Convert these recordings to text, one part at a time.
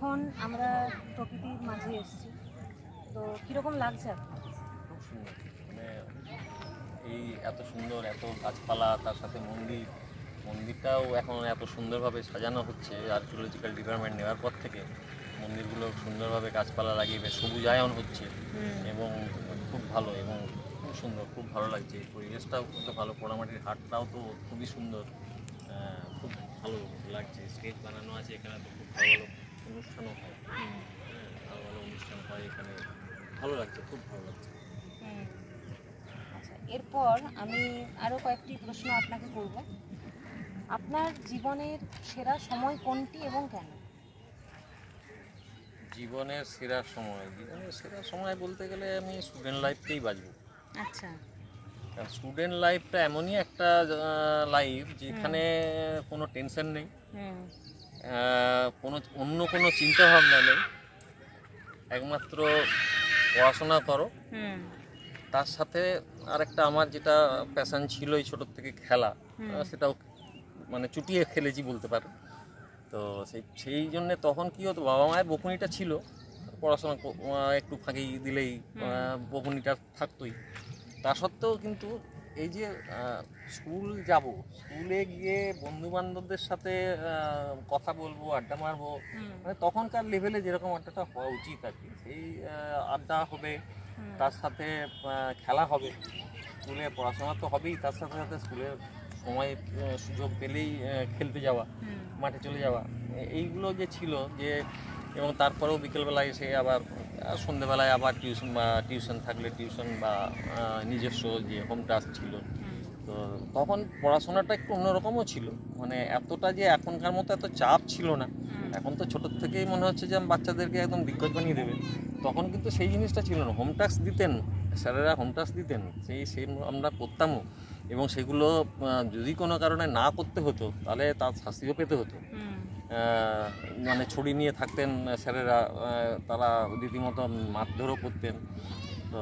এখন আমরা প্রকৃতির মাঝে এসেছি, তো কীরকম লাগছে আপনার? খুব সুন্দর, মানে এই এত সুন্দর, এত গাছপালা, তার সাথে মন্দিরটাও এখন এত সুন্দরভাবে সাজানো হচ্ছে। আর্কিওলজিক্যাল ডিপার্টমেন্ট নেওয়ার পর থেকে মন্দিরগুলো সুন্দরভাবে গাছপালা লাগিয়ে বেশ সবুজায়ন হচ্ছে এবং খুব ভালো এবং খুব সুন্দর, খুব ভালো লাগছে। পরিবেশটাও খুব ভালো, পোড়ামাটির হাটটাও তো খুবই সুন্দর, খুব ভালো লাগছে। স্টেজ বানানো আছে এখানে, তো খুব ভালো ভালো অনুষ্ঠানও হয়, ভালো ভালো অনুষ্ঠান হয় এখানে, ভালো লাগছে, খুব ভালো লাগছে। আচ্ছা, এরপর আমি আরও কয়েকটি প্রশ্ন আপনাকে করব। আপনার জীবনের সেরা সময় কোনটি এবং কেন? জীবনের সেরা সময় বলতে গেলে আমি স্টুডেন্ট লাইফকেই বাঁচবো। আচ্ছা। স্টুডেন্ট লাইফটা এমনই একটা লাইফ যেখানে কোনো টেনশন নেই, অন্য কোনো চিন্তা ভাবনা নেই, একমাত্র পড়াশোনা করো। তার সাথে আরেকটা আমার যেটা প্যাশন ছিল এই ছোটোর থেকে খেলা, সেটাও মানে চুটিয়ে খেলেছি বলতে পারো। তো সেই জন্যে তখন কী হতো, বাবা মায়ের বকুনিটা ছিল, পড়াশোনা একটু ফাঁকি দিলেই বকুনিটা থাকতোই। তা সত্ত্বেও কিন্তু এই যে স্কুলে গিয়ে বন্ধুবান্ধবদের সাথে কথা বলবো, আড্ডা মারবো, মানে তখনকার লেভেলে যেরকম আড্ডাটা হওয়া উচিত আর কি, সেই আড্ডা হবে, তার সাথে খেলা হবে। স্কুলে পড়াশোনা তো হবেই, তার সাথে সাথে স্কুলের সময় সুযোগ পেলেই খেলতে যাওয়া, মাঠে চলে যাওয়া, এইগুলো যে ছিল যে। এবং তারপরেও বিকেলবেলায় এসে আবার সন্ধ্যেবেলায় আবার টিউশন থাকলে টিউশন বা নিজস্ব যে হোম টাস্ক ছিল। তো তখন পড়াশোনাটা একটু অন্যরকমও ছিল, মানে এতটা যে এখনকার মতো এত চাপ ছিল না। এখন তো ছোটোর থেকেই মনে হচ্ছে যে বাচ্চাদেরকে একদম দিগ্গজ বানিয়ে দেবে। তখন কিন্তু সেই জিনিসটা ছিল না, হোম টাস্ক দিতেন, স্যারেরা হোম টাস্ক দিতেন, সেই আমরা করতামও, এবং সেগুলো যদি কোনো কারণে না করতে হতো তাহলে তার শাস্তিও পেতে হতো। মানে ছড়ি নিয়ে থাকতেন স্যারেরা, তারা রীতিমতো মারধরও করতেন। তো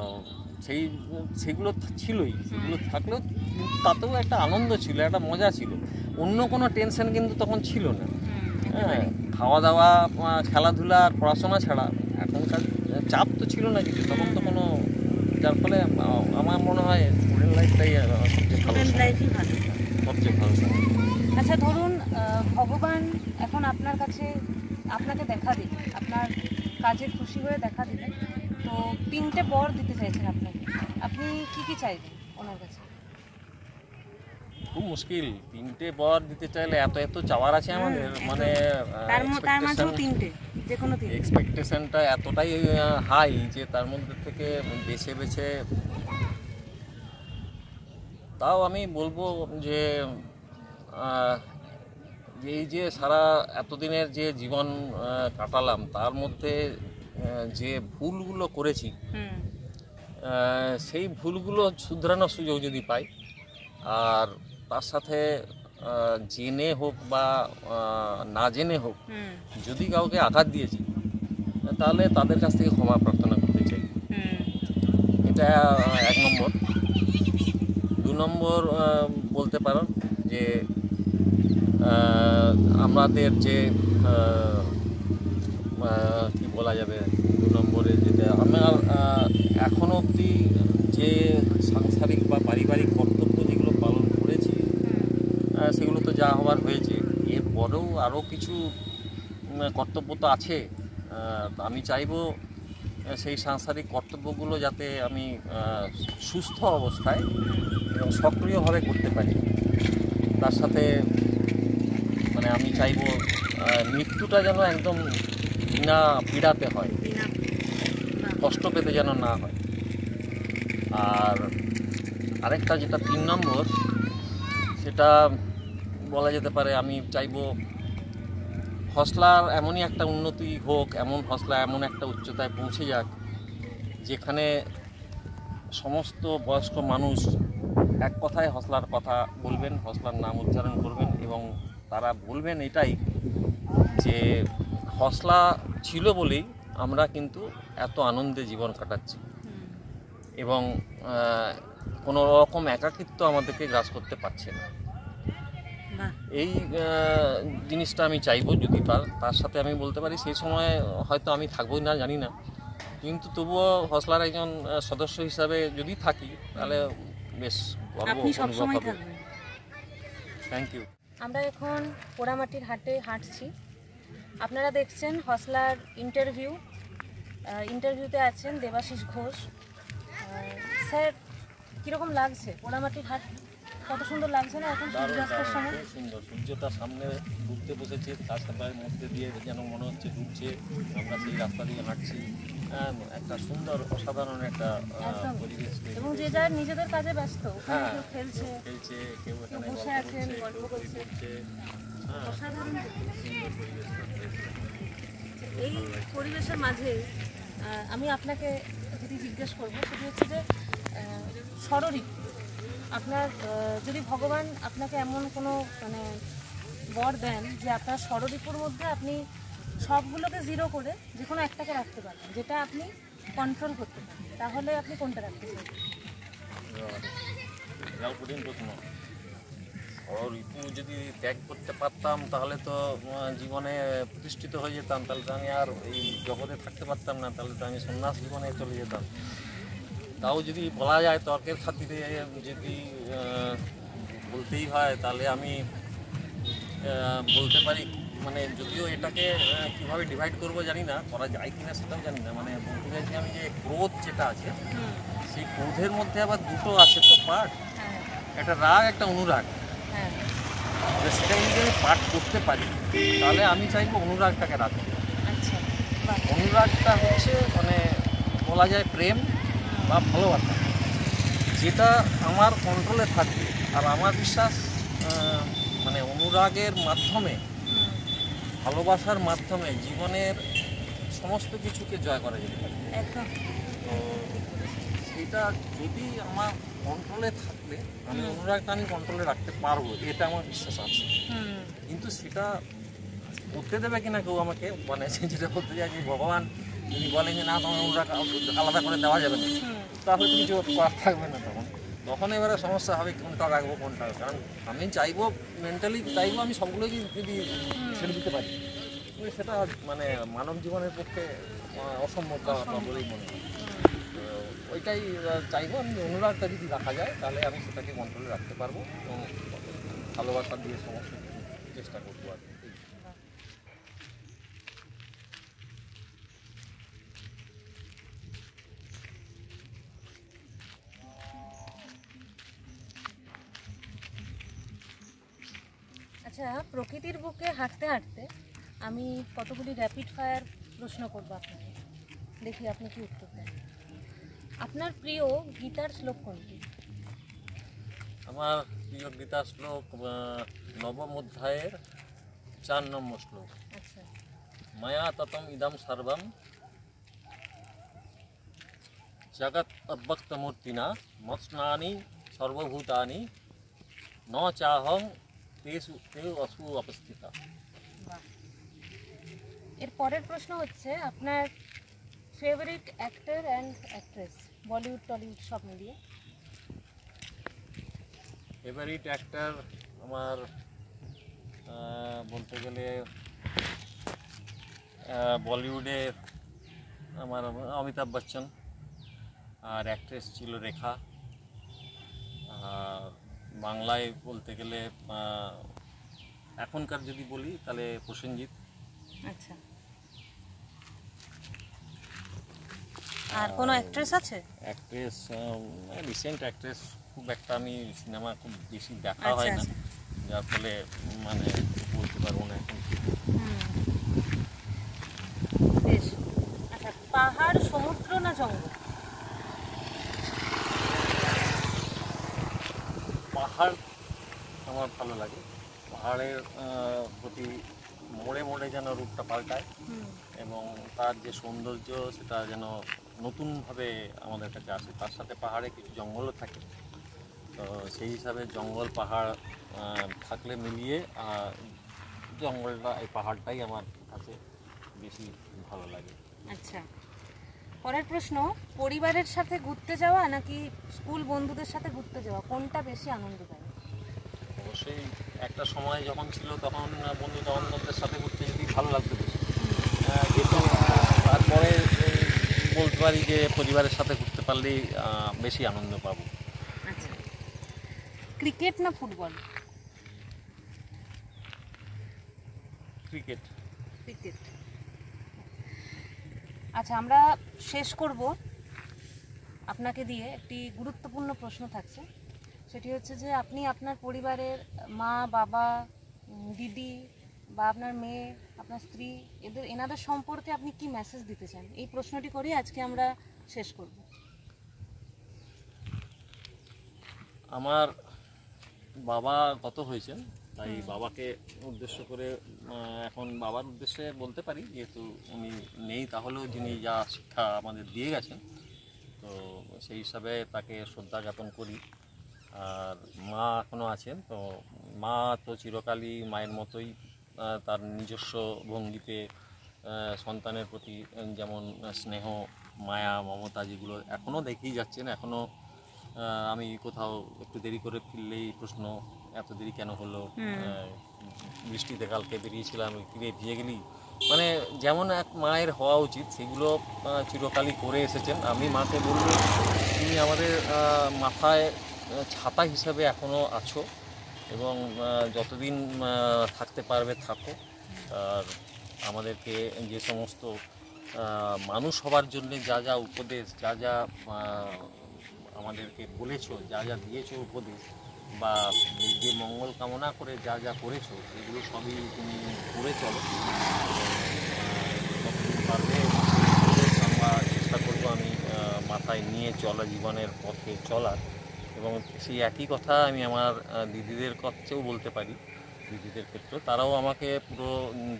সেগুলো ছিলই, সেগুলো থাকলেও তাতেও একটা আনন্দ ছিল, একটা মজা ছিল, অন্য কোনো টেনশন কিন্তু তখন ছিল না। খাওয়া দাওয়া, খেলাধুলা আর পড়াশোনা ছাড়া এখনকার চাপ তো ছিল না কিছু, তখন তো কোনো, যার ফলে আমার মনে হয় স্টুডেন্ট লাইফটাই সবচেয়ে ভালো সময়। আচ্ছা, ধরুন ভগবান এখন আপনাকে দেখা দিল, আপনার কাজে খুশি হয়ে দেখা দিলেন, তো 3টে বর দিতে চাইছেন আপনাকে, আপনি কি চাইবেন ওনার কাছে? খুব মুশকিল, 3টে বর দিতে চাইলে এত চাওয়ার আছে আমাদের, মানে এক্সপেকটেশনটা এতটাই হাই যে তার মধ্যে থেকে বেছে তাও আমি বলবো যে এই যে সারা এতদিনের যে জীবন কাটালাম, তার মধ্যে যে ভুলগুলো করেছি, সেই ভুলগুলো শুধরানোর সুযোগ যদি পাই, আর তার সাথে জেনে হোক বা না জেনে হোক যদি কাউকে আঘাত দিয়েছি, তাহলে তাদের কাছ থেকে ক্ষমা প্রার্থনা করতে চাই। এটা 1 নম্বর। 2 নম্বর বলতে পারো যে আমাদের যে কি বলা যাবে, 2 নম্বরে যেটা আমার এখনও অবধি যে সাংসারিক বা পারিবারিক কর্তব্য যেগুলো পালন করেছি, সেগুলো তো যা হওয়ার হয়েছে। এরপরেও আরও কিছু কর্তব্য তো আছে। আমি চাইবো সেই সাংসারিক কর্তব্যগুলো যাতে আমি সুস্থ অবস্থায় এবং সক্রিয়ভাবে করতে পারি। তার সাথে মানে আমি চাইবো মৃত্যুটা যেন একদম না পীড়াতে হয়, কষ্ট পেতে যেন না হয়। আর আরেকটা যেটা 3 নম্বর, সেটা বলা যেতে পারে আমি চাইবো হসলার এমনই একটা উন্নতি হোক, এমন একটা উচ্চতায় পৌঁছে যাক যেখানে সমস্ত বয়স্ক মানুষ এক কথায় হসলার কথা বলবেন, হসলার নাম উচ্চারণ করবেন, এবং তারা বলবেন এটাই যে হসলা ছিল বলেই আমরা কিন্তু এত আনন্দে জীবন কাটাচ্ছি, এবং কোনো রকম একাকিত্ব আমাদেরকে গ্রাস করতে পারছে না। বাহ। এই জিনিসটা আমি চাইবো যদি তার সাথে আমি বলতে পারি সেই সময় হয়তো আমি থাকবোই না জানি না, কিন্তু তবুও হসলার একজন সদস্য হিসাবে যদি থাকি তাহলে বেশ গর্ব আপনি অনুভব সবসময় হবে। থাকবেন। Thank you. আমরা এখন পোড়ামাটির হাটে হাঁটছি। আপনারা দেখছেন হসলার ইন্টারভিউতে আছেন দেবাশিস ঘোষ। স্যার, কীরকম লাগছে পোড়ামাটির হাট? কত সুন্দর লাগছে না এখন সূর্যাস্তের সময়? খুব সুন্দর, সূর্যটা সামনে ডুবতে বসেছে, রাস্তাটার মধ্যে দিয়ে যেন মনে হচ্ছে ডুবছে, আমরা সেই রাস্তা দিয়ে হাঁটছি। একটা সুন্দর অসাধারণ একটা একদম। পরিবেশ তৈরি এবং যে হয়েছে। যার নিজেদের কাজে ব্যস্ত, ওখানে হ্যাঁ, কেউ খেলছে, খেলছে, কেউ এখানে কেউ বসে গল্প আছেন, করছে, গল্প কেউ বই করছে। পড়ছে। হ্যাঁ, অসাধারণ পরিবেশ। সুন্দর পরিবেশটা হয়েছে। এই পরিবেশের মাঝে আমি আপনাকে যদি জিজ্ঞেস করবো, সেটি হচ্ছে যে ষড়ঋতু আপনার, যদি ভগবান আপনাকে এমন কোনো মানে বর দেন যে আপনার ষড়ঋতুর মধ্যে আপনি সবগুলোকে জিরো করে যে কোনো একটাকে রাখতে পারবেন, যেটা আপনি কন্ট্রোল করতে পারেন, তাহলে আপনি কোনটা রাখতে চাইবেন? এটাও কঠিন প্রশ্ন। ঋতু যদি ত্যাগ করতে পারতাম তাহলে তো জীবনে প্রতিষ্ঠিত হয়ে যেতাম, তাহলে তো আমি আর এই জগতে থাকতে পারতাম না, তাহলে তো আমি সন্ন্যাস জীবনে চলে যেতাম। তাও যদি বলা যায় তর্কের খাতিরে যদি বলতেই হয়, তাহলে আমি বলতে পারি, মানে যদিও এটাকে কীভাবে ডিভাইড করবো জানি না, করা যায় কিনা সেটাও জানি না। মানে বলতে চাইছি আমি যে ক্রোধ যেটা আছে, সেই ক্রোধের মধ্যে আবার দুটো আছে তো পার্ট, একটা রাগ একটা অনুরাগ। সেটা যদি আমি পাঠ করতে পারি তাহলে আমি চাইবো অনুরাগটাকে রাখতে। অনুরাগটা হচ্ছে মানে বলা যায় প্রেম বা ভালোবাসা, যেটা আমার কন্ট্রোলে থাকবে। আর আমার বিশ্বাস মানে অনুরাগের মাধ্যমে, ভালোবাসার মাধ্যমে জীবনের সমস্ত কিছুকে জয় করা যেতে পারে। তো সেটা যদি আমার কন্ট্রোলে থাকলে আমি অনুরাগটা আমি কন্ট্রোলে রাখতে পারবো, এটা আমার বিশ্বাস আছে। কিন্তু সেটা করতে দেবে কিনা কেউ আমাকে, মানে যেটা করতে যায় যে ভগবান যদি বলেন যে না তোমার অনুরাগ আলাদা করে দেওয়া যাবে না, তাহলে তো কিছু করার থাকবে না। তখন এবারে সমস্যা হবে কোনটা রাখবো কোনটা, কারণ আমি চাইবো, মেন্টালি চাইবো আমি সবগুলোই যদি ছেড়ে দিতে পারি, সেটা মানে মানব জীবনের পক্ষে অসম্ভব বলেই মনে হয়। তো ওইটাই চাইবো, আমি অনুরাগটা যদি রাখা যায় তাহলে আমি সেটাকে কন্ট্রোলে রাখতে পারবো এবং ভালোবাসা দিয়ে সমস্ত চেষ্টা করবো আর কি। আচ্ছা, প্রকৃতির বুকে হাঁটতে হাঁটতে আমি কতগুলি র্যাপিড ফায়ার প্রশ্ন করবো আপনাকে, দেখি আপনি কি উত্তর দেন। আপনার প্রিয় গীতার শ্লোক কোনটি? আমার প্রিয় গীতার শ্লোক নবম অধ্যায়ের 4 নম্বর শ্লোক। আচ্ছা, মায়া ততম ইদম সর্বম জগৎ অব্যক্ত মূর্তিনা মৎস্নানি সর্বভূতানি ন চাহং তেউ অসু অবস্থিতা। এর পরের প্রশ্ন হচ্ছে আপনার favourite actor and actress, Bollywood Tollywood সব মিলিয়ে। ফেভারিট অ্যাক্টর আমার বলতে গেলে বলিউডে আমার অমিতাভ বচ্চন, আর অ্যাক্ট্রেস ছিল রেখা। আর বাংলায় বলতে গেলে এখনকার যদি বলি তাহলে প্রসেনজিৎ। আচ্ছা, আর কোনো অ্যাক্ট্রেস আছে? অ্যাক্ট্রেস রিসেন্ট অ্যাক্ট্রেস খুব একটা আমি সিনেমা খুব বেশি দেখা হয় না, যার ফলে মানে বলতে পারবো না এখন। বেশ। আচ্ছা, পাহাড়, সমুদ্র না জঙ্গল? পাহাড় আমার ভালো লাগে। পাহাড়ের প্রতি মোড়ে মোড়ে যেন রূপটা পাল্টায় এবং তার যে সৌন্দর্য সেটা যেন নতুনভাবে আমাদের কাছে আসে। তার সাথে পাহাড়ে কিছু জঙ্গলও থাকে, তো সেই হিসাবে জঙ্গল পাহাড় থাকলে মিলিয়ে জঙ্গলটা, এই পাহাড়টাই আমার কাছে বেশি ভালো লাগে। আচ্ছা, পরের প্রশ্ন, পরিবারের সাথে ঘুরতে যাওয়া নাকি স্কুল বন্ধুদের সাথে ঘুরতে যাওয়া, কোনটা বেশি আনন্দদায়ক? অবশ্যই একটা সময় যখন ছিল তখন বন্ধু বান্ধবদের সাথে ঘুরতে যেতেই ভালো লাগতো বেশি, কিন্তু তারপরে বলতে পারি যে পরিবারের সাথে ঘুরতে পারলেই বেশি আনন্দ পাবো। আচ্ছা, ক্রিকেট না ফুটবল? ক্রিকেট। ক্রিকেট। আচ্ছা, আমরা শেষ করব আপনাকে দিয়ে একটি গুরুত্বপূর্ণ প্রশ্ন থাকছে, সেটি হচ্ছে যে আপনি আপনার পরিবারের মা, বাবা, দিদি বা আপনার মেয়ে, আপনার স্ত্রী, এনাদের সম্পর্কে আপনি কি মেসেজ দিতে চান? এই প্রশ্নটি করেই আজকে আমরা শেষ করব। আমার বাবা গত হয়েছেন, তাই বাবাকে উদ্দেশ্য করে এখন বাবার উদ্দেশ্যে বলতে পারি, যেহেতু উনি নেই তাহলেও যিনি যা শিক্ষা আমাদের দিয়ে গেছেন, তো সেই হিসাবে তাকে শ্রদ্ধা জ্ঞাপন করি। আর মা এখনও আছেন, তো মা তো চিরকালই মায়ের মতোই তার নিজস্ব ভঙ্গিতে সন্তানের প্রতি যেমন স্নেহ, মায়া, মমতা যেগুলো এখনও দেখেই যাচ্ছেন। এখনও আমি কোথাও একটু দেরি করে ফিরলেই প্রশ্ন, এত দেরি কেন হলো, বৃষ্টিতে কালকে বেরিয়েছিলাম ফিরে ভিজে গেলি, মানে যেমন এক মায়ের হওয়া উচিত সেগুলো চিরকালই করে এসেছেন। আমি মাকে বলবো তুমি আমাদের মাথায় ছাতা হিসাবে এখনও আছো এবং যতদিন থাকতে পারবে থাকো। আর আমাদেরকে যে সমস্ত মানুষ হবার জন্য যা যা উপদেশ, যা যা আমাদেরকে বলেছো, যা যা দিয়েছো উপদেশ, বা যে মঙ্গল কামনা করে যা যা করেছো, সেগুলো সবই তুমি করে চলো। যতদিন পারবে আমরা চেষ্টা করবো আমি মাথায় নিয়ে চলা, জীবনের পথে চলার। এবং সেই একই কথা আমি আমার দিদিদের কাছেও বলতে পারি। দিদিদের ক্ষেত্রে তারাও আমাকে পুরো,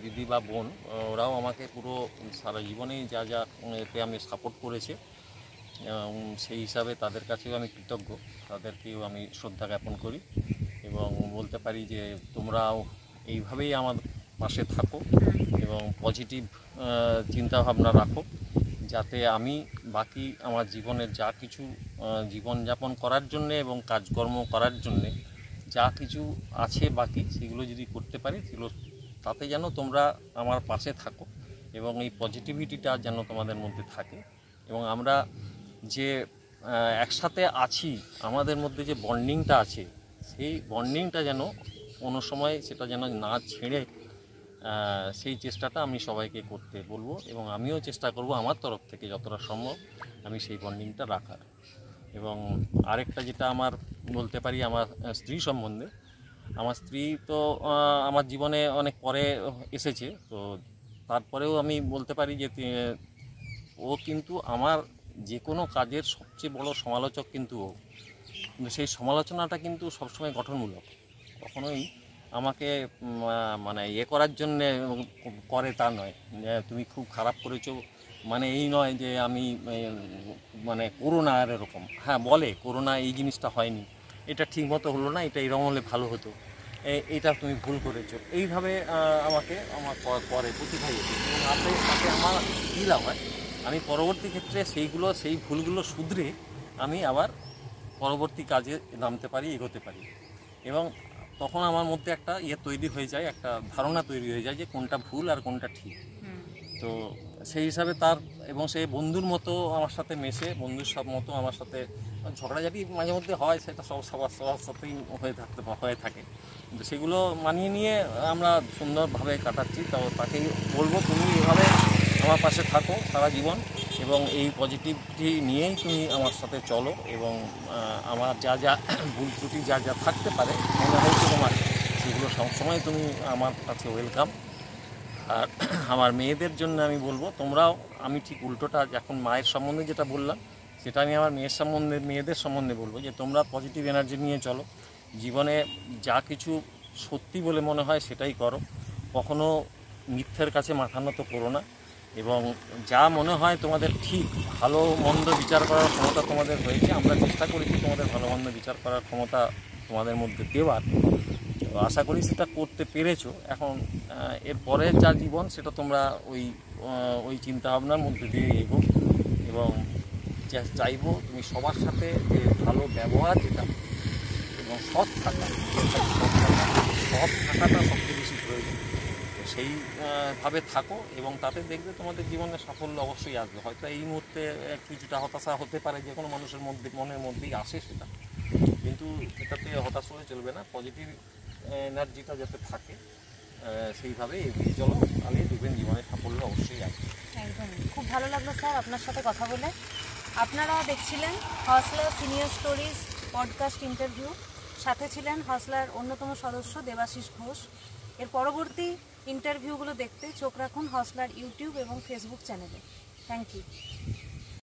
দিদি বা বোন, ওরাও আমাকে পুরো সারা জীবনেই যা যা এতে আমি সাপোর্ট করেছে, সেই হিসাবে তাদের কাছেও আমি কৃতজ্ঞ, তাদেরকেও আমি শ্রদ্ধা জ্ঞাপন করি। এবং বলতে পারি যে তোমরাও এইভাবেই আমার পাশে থাকো এবং পজিটিভ চিন্তাভাবনা রাখো, যাতে আমি বাকি আমার জীবনের যা কিছু জীবনযাপন করার জন্যে এবং কাজকর্ম করার জন্যে যা কিছু আছে বাকি, সেগুলো যদি করতে পারি, সেগুলো তাতে যেন তোমরা আমার পাশে থাকো এবং এই পজিটিভিটিটা যেন তোমাদের মধ্যে থাকে। এবং আমরা যে একসাথে আছি, আমাদের মধ্যে যে বন্ডিংটা আছে, সেই বন্ডিংটা যেন কোনো সময় সেটা যেন না ছেড়ে, সেই চেষ্টাটা আমি সবাইকে করতে বলবো। এবং আমিও চেষ্টা করব আমার তরফ থেকে যতটা সম্ভব আমি সেই বন্ডিংটা রাখার। এবং আরেকটা যেটা আমার বলতে পারি আমার স্ত্রী সম্বন্ধে, আমার স্ত্রী তো আমার জীবনে অনেক পরে এসেছে, তো তারপরেও আমি বলতে পারি যে ও কিন্তু আমার যে কোনো কাজের সবচেয়ে বড় সমালোচক কিন্তু ও। কিন্তু সেই সমালোচনাটা কিন্তু সবসময় গঠনমূলক, কখনোই আমাকে মানে ইয়ে করার জন্যে করে তা নয়, তুমি খুব খারাপ করেছো মানে এই নয় যে আমি মানে করোনা আর এরকম, হ্যাঁ বলে করোনা এই জিনিসটা হয়নি, এটা ঠিকমতো হলো না, এটা এরকম হলে ভালো হতো, এইটা তুমি ভুল করেছো, এইভাবে আমাকে আমার পরে প্রতিভাই। এবং তাতে আমার কী লাভ হয়, আমি পরবর্তী ক্ষেত্রে সেই ভুলগুলো শুধরে আমি আবার পরবর্তী কাজে নামতে পারি, এগোতে পারি। এবং তখন আমার মধ্যে একটা তৈরি হয়ে যায়, একটা ধারণা তৈরি হয়ে যায় যে কোনটা ভুল আর কোনটা ঠিক। তো সেই হিসাবে তার, এবং সে বন্ধুর মতো আমার সাথে মেশে, বন্ধুর সব মতো আমার সাথে ঝগড়াঝাটি মাঝে মধ্যে হয়, সেটা সবার সাথেই হয়ে থাকে, কিন্তু সেগুলো মানিয়ে নিয়ে আমরা সুন্দরভাবে কাটাচ্ছি। তো তাকেই বলবো তুমি এভাবে আমার পাশে থাকো সারা জীবন এবং এই পজিটিভিটি নিয়েই তুমি আমার সাথে চলো। এবং আমার যা যা ভুল ত্রুটি যা যা থাকতে পারে মনে হয়েছে তোমার, সেগুলো সবসময় তুমি আমার কাছে ওয়েলকাম। আর আমার মেয়েদের জন্য আমি বলবো, তোমরাও, আমি ঠিক উল্টোটা এখন মায়ের সম্বন্ধে যেটা বললাম, সেটা আমি আমার মেয়েদের সম্বন্ধে বলবো যে তোমরা পজিটিভ এনার্জি নিয়ে চলো, জীবনে যা কিছু সত্যি বলে মনে হয় সেটাই করো, কখনো মিথ্যের কাছে মাথা নত করো না। এবং যা মনে হয় তোমাদের ঠিক, ভালো মন্দ বিচার করার ক্ষমতা তোমাদের হয়েছে, আমরা চেষ্টা করেছি তোমাদের ভালো মন্দ বিচার করার ক্ষমতা তোমাদের মধ্যে দেওয়ার, তো আশা করি সেটা করতে পেরেছো। এখন এরপরে যা জীবন সেটা তোমরা ওই চিন্তাভাবনার মধ্যে দিয়ে এগো। এবং চাইবো তুমি সবার সাথে যে ভালো ব্যবহার, যেটা এবং সৎ থাকাটা সবচেয়ে বেশি প্রয়োজন। তো সেইভাবে থাকো এবং তাতে দেখবে তোমাদের জীবনে সাফল্য অবশ্যই আসবে। হয়তো এই মুহূর্তে কিছুটা হতাশা হতে পারে, যে কোনো মানুষের মনের মধ্যেই আসে সেটা, কিন্তু এটাতে হতাশ হলে চলবে না। পজিটিভ এনার্জিটা যাতে থাকে সেইভাবে এগিয়ে চলো, তাহলে দেখবেন জীবনে সাফল্য অবশ্যই আসবে। একদম খুব ভালো লাগলো স্যার আপনার সাথে কথা বলে। আপনারা দেখছিলেন Hausla senior stories podcast interview, সাথে ছিলেন হসলার অন্যতম সদস্য দেবাশিস ঘোষ। এর পরবর্তী ইন্টারভিউগুলো দেখতে চোখ রাখুন হসলার ইউটিউব এবং ফেসবুক চ্যানেলে। Thank you.